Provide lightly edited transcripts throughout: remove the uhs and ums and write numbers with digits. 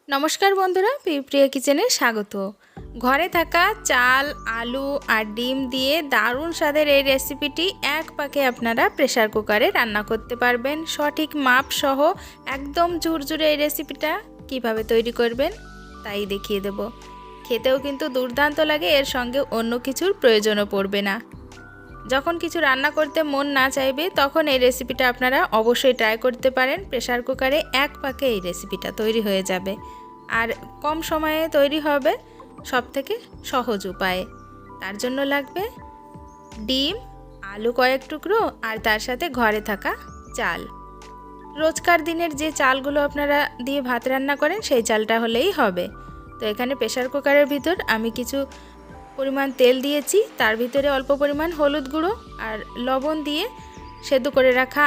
নমস্কার বন্ধুরা, প্রিয়া কিচেনে স্বাগত। ঘরে থাকা চাল, আলু আর ডিম দিয়ে দারুণ স্বাদের এই রেসিপিটি এক পাকে আপনারা প্রেসার কুকারে রান্না করতে পারবেন। সঠিক মাপ সহ একদম ঝুরঝুরে এই রেসিপিটা কিভাবে তৈরি করবেন তাই দেখিয়ে দেব। খেতেও কিন্তু দুর্দান্ত লাগে, এর সঙ্গে অন্য কিছুর প্রয়োজনও পড়বে না। যখন কিছু রান্না করতে মন না চাইবে তখন এই রেসিপিটা আপনারা অবশ্যই ট্রাই করতে পারেন। প্রেসার কুকারে এক পাকে এই রেসিপিটা তৈরি হয়ে যাবে আর কম সময়ে তৈরি হবে সবথেকে সহজ উপায়ে। তার জন্য লাগবে ডিম, আলু কয়েক টুকরো আর তার সাথে ঘরে থাকা চাল। রোজকার দিনের যে চালগুলো আপনারা দিয়ে ভাত রান্না করেন সেই চালটা হলেই হবে। তো এখানে প্রেসার কুকারের ভিতর আমি কিছু পরিমাণ তেল দিয়েছি, তার ভিতরে অল্প পরিমাণ হলুদ গুঁড়ো আর লবণ দিয়ে সেদ্ধ করে রাখা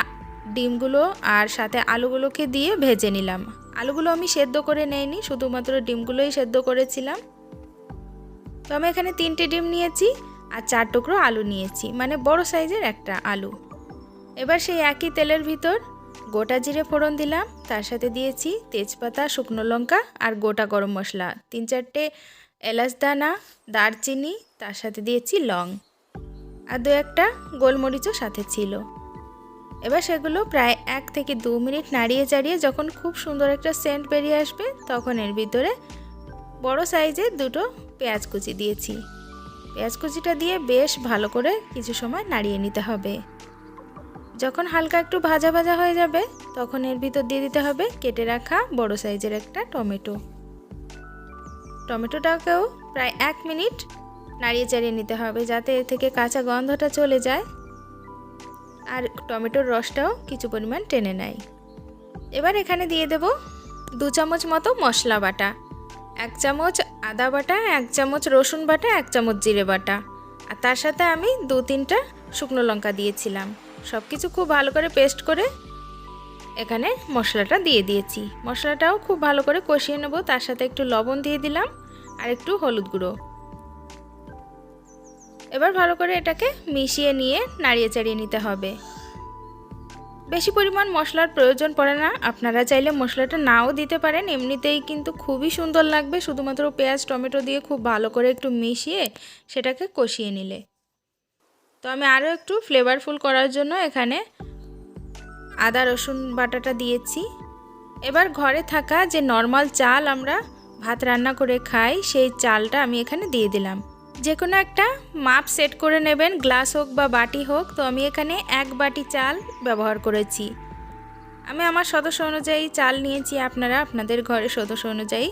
ডিমগুলো আর সাথে আলুগুলোকে দিয়ে ভেজে নিলাম। আলুগুলো আমি সেদ্ধ করে নেইনি, শুধুমাত্র ডিমগুলোই সেদ্ধ করেছিলাম। তো আমি এখানে 3টে ডিম নিয়েছি আর 4 টুকরো আলু নিয়েছি, মানে বড় সাইজের একটা আলু। এবার সেই একই তেলের ভিতর গোটা জিরে ফোড়ন দিলাম, তার সাথে দিয়েছি তেজপাতা, শুকনো লঙ্কা আর গোটা গরম মশলা, 3-4টে এলাচ দানা, দারচিনি, তার সাথে দিয়েছি লং আর 2-একটা গোলমরিচও সাথে ছিল। এবার সেগুলো প্রায় 1 থেকে 2 মিনিট নাড়িয়ে চাড়িয়ে যখন খুব সুন্দর একটা সেন্ট বেরিয়ে আসবে তখন এর ভিতরে বড় সাইজের 2টো পেঁয়াজ কুচি দিয়েছি। পেঁয়াজ কুচিটা দিয়ে বেশ ভালো করে কিছু সময় নাড়িয়ে নিতে হবে। যখন হালকা একটু ভাজা ভাজা হয়ে যাবে তখন এর ভিতর দিয়ে দিতে হবে কেটে রাখা বড় সাইজের একটা টমেটো। টমেটোটাকেও প্রায় 1 মিনিট নাড়িয়ে চাড়িয়ে নিতে হবে যাতে এর থেকে কাঁচা গন্ধটা চলে যায় আর টমেটোর রসটাও কিছু পরিমাণ টেনে নেয়। এবার এখানে দিয়ে দেব 2 চামচ মতো মশলা বাটা, 1 চামচ আদা বাটা, 1 চামচ রসুন বাটা, 1 চামচ জিরে বাটা আর তার সাথে আমি 2-3টা শুকনো লঙ্কা দিয়েছিলাম। সব কিছু খুব ভালো করে পেস্ট করে এখানে মশলাটা দিয়ে দিয়েছি। মশলাটাও খুব ভালো করে কষিয়ে নেব, তার সাথে একটু লবণ দিয়ে দিলাম আর একটু হলুদ গুঁড়ো। এবার ভালো করে এটাকে মিশিয়ে নিয়ে নাড়িয়ে চাড়িয়ে নিতে হবে। বেশি পরিমাণ মশলার প্রয়োজন পড়ে না, আপনারা চাইলে মশলাটা নাও দিতে পারেন, এমনিতেই কিন্তু খুবই সুন্দর লাগবে শুধুমাত্র পেঁয়াজ টমেটো দিয়ে খুব ভালো করে একটু মিশিয়ে সেটাকে কষিয়ে নিলে। তো আমি আরও একটু ফ্লেভারফুল করার জন্য এখানে আদা রসুন বাটাটা দিয়েছি। এবার ঘরে থাকা যে নর্মাল চাল আমরা ভাত রান্না করে খাই সেই চালটা আমি এখানে দিয়ে দিলাম। যে কোনো একটা মাপ সেট করে নেবেন, গ্লাস হোক বা বাটি হোক। তো আমি এখানে 1 বাটি চাল ব্যবহার করেছি। আমি আমার সদস্য অনুযায়ী চাল নিয়েছি, আপনারা আপনাদের ঘরের সদস্য অনুযায়ী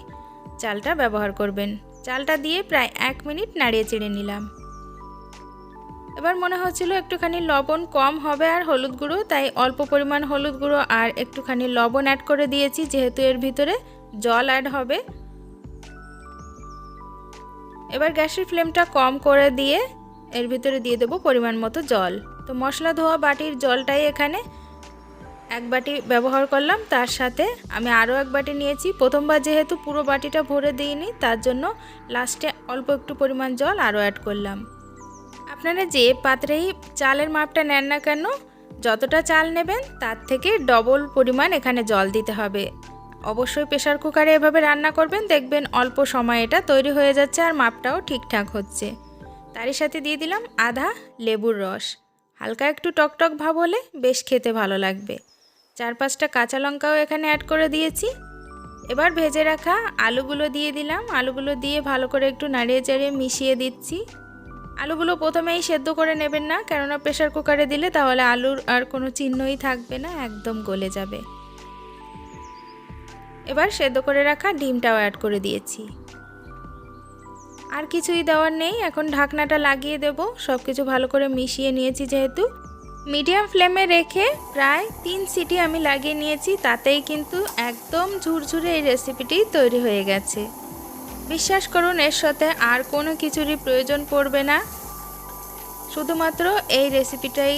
চালটা ব্যবহার করবেন। চালটা দিয়ে প্রায় 1 মিনিট নাড়িয়ে চেড়ে নিলাম। এবার মনে হচ্ছিল একটুখানি লবণ কম হবে আর হলুদ গুঁড়ো, তাই অল্প পরিমাণ হলুদ গুঁড়ো আর একটুখানি লবণ অ্যাড করে দিয়েছি, যেহেতু এর ভিতরে জল অ্যাড হবে। এবার গ্যাসের ফ্লেমটা কম করে দিয়ে এর ভিতরে দিয়ে দেবো পরিমাণ মতো জল। তো মশলা ধোয়া বাটির জলটাই এখানে 1 বাটি ব্যবহার করলাম, তার সাথে আমি আরও 1 বাটি নিয়েছি। প্রথমবার যেহেতু পুরো বাটিটা ভরে দিইনি তার জন্য লাস্টে অল্প একটু পরিমাণ জল আরও অ্যাড করলাম। আপনারা যে পাত্রেই চালের মাপটা নেন না কেন, যতটা চাল নেবেন তার থেকে ডবল পরিমাণ এখানে জল দিতে হবে। অবশ্যই প্রেসার কুকারে এভাবে রান্না করবেন, দেখবেন অল্প সময় এটা তৈরি হয়ে যাচ্ছে আর মাপটাও ঠিকঠাক হচ্ছে। তারই সাথে দিয়ে দিলাম আধা লেবুর রস, হালকা একটু টকটক ভাব হলে বেশ খেতে ভালো লাগবে। 4-5টা কাঁচা লঙ্কাও এখানে অ্যাড করে দিয়েছি। এবার ভেজে রাখা আলুগুলো দিয়ে দিলাম, আলুগুলো দিয়ে ভালো করে একটু নাড়িয়ে চাড়িয়ে মিশিয়ে দিচ্ছি। আলুগুলো প্রথমেই সেদ্ধ করে নেবেন না, কেননা প্রেসার কুকারে দিলে তাহলে আলুর আর কোনো চিহ্নই থাকবে না, একদম গলে যাবে। এবার সেদ্ধ করে রাখা ডিমটাও অ্যাড করে দিয়েছি। আর কিছুই দেওয়ার নেই, এখন ঢাকনাটা লাগিয়ে দেব। সব কিছু ভালো করে মিশিয়ে নিয়েছি, যেহেতু মিডিয়াম ফ্লেমে রেখে প্রায় 3 সিটি আমি লাগিয়ে নিয়েছি, তাতেই কিন্তু একদম ঝুরঝুরে এই রেসিপিটি তৈরি হয়ে গেছে। বিশ্বাস করুন, এর সাথে আর কোনো কিছুরই প্রয়োজন পড়বে না, শুধুমাত্র এই রেসিপিটাই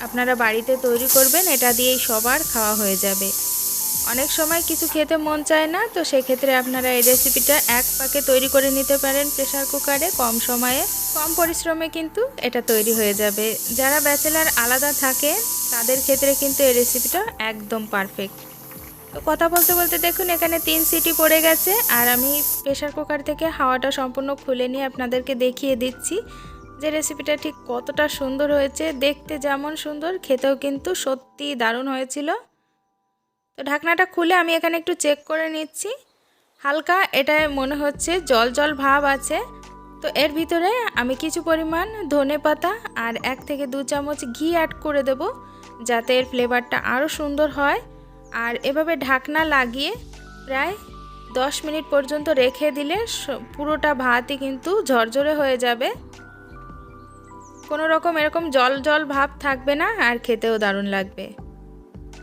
আপনারা বাড়িতে তৈরি করবেন, এটা দিয়েই সবার খাওয়া হয়ে যাবে। অনেক সময় কিছু খেতে মন চায় না, তো সেক্ষেত্রে আপনারা এই রেসিপিটা 1 পাকে তৈরি করে নিতে পারেন প্রেসার কুকারে, কম সময়ে কম পরিশ্রমে কিন্তু এটা তৈরি হয়ে যাবে। যারা ব্যাচেলার আলাদা থাকে তাদের ক্ষেত্রে কিন্তু এই রেসিপিটা একদম পারফেক্ট। তো কথা বলতে বলতে দেখুন এখানে 3 সিটি পড়ে গেছে, আর আমি প্রেসার কুকার থেকে হাওয়াটা সম্পূর্ণ খুলে নিয়ে আপনাদেরকে দেখিয়ে দিচ্ছি যে রেসিপিটা ঠিক কতটা সুন্দর হয়েছে। দেখতে যেমন সুন্দর, খেতেও কিন্তু সত্যি দারুণ হয়েছিল। তো ঢাকনাটা খুলে আমি এখানে একটু চেক করে নিচ্ছি, হালকা এটা মনে হচ্ছে জল জল ভাব আছে। তো এর ভিতরে আমি কিছু পরিমাণ ধনেপাতা আর 1 থেকে 2 চামচ ঘি অ্যাড করে দেব, যাতে এর ফ্লেভারটা আরও সুন্দর হয়। আর এভাবে ঢাকনা লাগিয়ে প্রায় 10 মিনিট পর্যন্ত রেখে দিলে পুরোটা ভাতই কিন্তু ঝরঝরে হয়ে যাবে, কোনো রকম এরকম জল জল ভাব থাকবে না, আর খেতেও দারুণ লাগবে।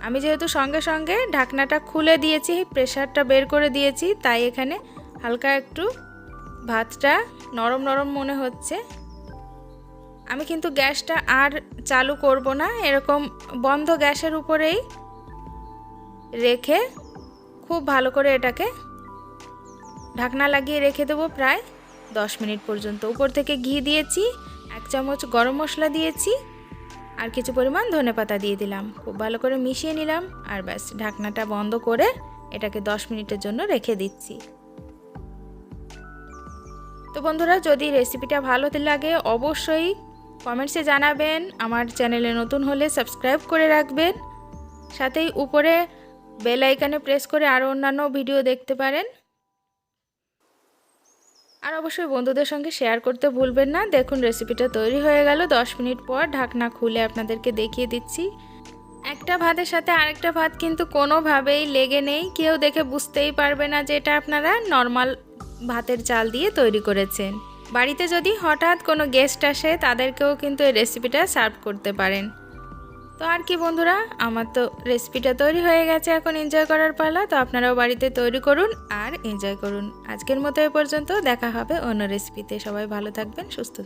আমি যেহেতু সঙ্গে সঙ্গে ঢাকনাটা খুলে দিয়েছি, প্রেসারটা বের করে দিয়েছি, তাই এখানে হালকা একটু ভাতটা নরম নরম মনে হচ্ছে। আমি কিন্তু গ্যাসটা আর চালু করব না, এরকম বন্ধ গ্যাসের উপরেই রেখে খুব ভালো করে এটাকে ঢাকনা লাগিয়ে রেখে দেবো প্রায় 10 মিনিট পর্যন্ত। উপর থেকে ঘি দিয়েছি, 1 চামচ গরম মশলা দিয়েছি, আর কিছু পরিমাণ ধনেপাতা দিয়ে দিলাম। খুব ভালো করে মিশিয়ে নিলাম, আর ব্যাস ঢাকনাটা বন্ধ করে এটাকে 10 মিনিটের জন্য রেখে দিচ্ছি। তো বন্ধুরা, যদি রেসিপিটা ভালো লাগে অবশ্যই কমেন্টসে জানাবেন। আমার চ্যানেলে নতুন হলে সাবস্ক্রাইব করে রাখবেন, সাথেই উপরে বেল আইকনে প্রেস করে আরও অন্যান্য ভিডিও দেখতে পারেন। আর অবশ্যই বন্ধুদের সঙ্গে শেয়ার করতে ভুলবেন না। দেখুন রেসিপিটা তৈরি হয়ে গেল। 10 মিনিট পর ঢাকনা খুলে আপনাদেরকে দেখিয়ে দিচ্ছি। একটা ভাতের সাথে আরেকটা ভাত কিন্তু কোনোভাবেই লেগে নেই, কেউ দেখে বুঝতেই পারবে না যে এটা আপনারা নর্মাল ভাতের চাল দিয়ে তৈরি করেছেন। বাড়িতে যদি হঠাৎ কোনো গেস্ট আসে তাদেরকেও কিন্তু এই রেসিপিটা সার্ভ করতে পারেন। তো আর কি বন্ধুরা, আমার তো রেসিপিটা তৈরি হয়ে গেছে, এখন এনজয় করার পালা। তো আপনারাও বাড়িতে তৈরি করুন আর এনজয় করুন। আজকের মতো এ পর্যন্ত, দেখা হবে অন্য রেসিপিতে। সবাই ভালো থাকবেন, সুস্থ থাকবেন।